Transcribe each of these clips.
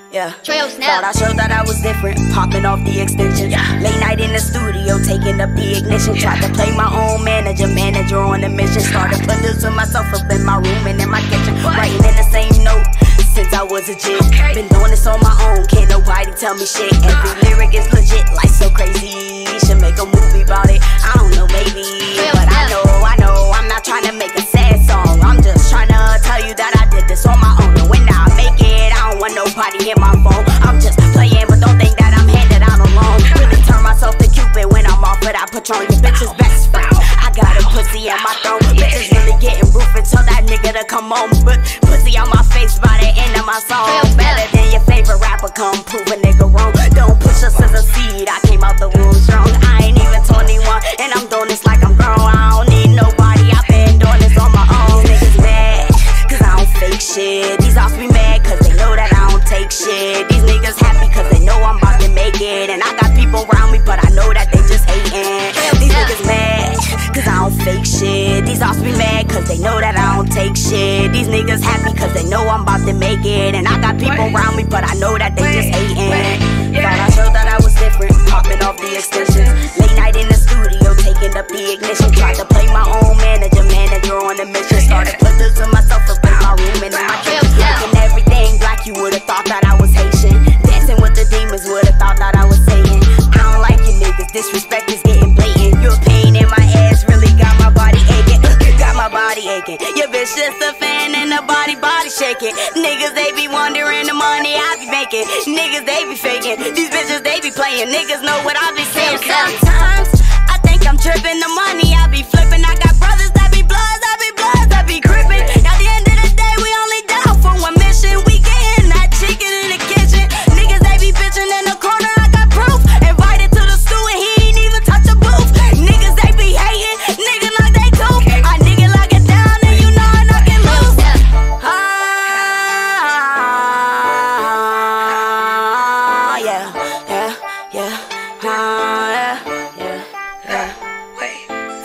Yeah, thought I showed that I was different, popping off the extensions. Late night in the studio, taking up the ignition. Tried to play my own manager on a mission. Started producing myself up in my room and in my kitchen, writing in the same note since I was a kid. Been doing this on my own, can't nobody tell me shit. Every lyric is legit, like so crazy. Should make a movie about it, I don't know, maybe. But I know, I'm not trying to make a sad song. I'm just trying to tell you that I did this on my own. And when I make it, I don't want nobody in my phone. I'm just playing, but don't think that I'm handed out alone. Really turn myself to Cupid when I'm off, but I Patron, your bitch's best friend. I got a pussy in my throat, bitches really getting roofing. Tell that nigga to come on, but pussy on my face by the end of my song. Better than your favorite rapper, come prove a nigga wrong. Don't push us as a seed, I came out the womb strong. I ain't even 21, and I'm doing this like I'm grown. I don't need nobody, I've been doing this on my own. These niggas mad, cause I don't fake shit. These ops be mad, cause they know that I don't take shit. These niggas happy, cause they know I'm about to make it. And I got people around me, but I know that they just hating. These niggas mad, cause I don't fake shit. These ops be mad, cause they know that I don't take shit. These niggas happy, cause they know I'm about to make it. And I got people around me, but I know that they just hating. Thought I showed that I was different, popping off the extensions. Late night in the studio, taking up the ignition. Tried to play my own manager on a mission. Started producing myself up in my room and in my kitchen. Making everything black, you would've thought that I was Haitian. Dancing with the demons, would've thought that I was saying. I don't like you niggas, disrespect is getting blatant. Your pain in my ass really got my body aching. Got my body aching. Your bitch just a fan and the body shaking. Niggas, they be wondering the money I be making. Niggas, they be faking. These bitches, they be playing. Niggas know what I be saying. Sometimes I think I'm tripping. The money I be flipping. I got brothers that be bloods, that be gripping. At the end of the day, we only down for one mission. We getting that chicken in the kitchen. Niggas, they be bitching in the corner. I got proof. Invited to the stew and he ain't even touch a booth. Niggas, they be hating. Niggas like they do. I nigga lock it down and you know I knock it loose.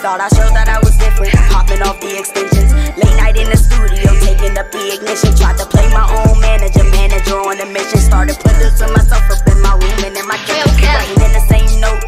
Thought I showed that I was different, popping off the extensions. Late night in the studio, taking up the ignition. Tried to play my own manager on a mission. Started producing myself up in my room and in my kitchen, writing in the same note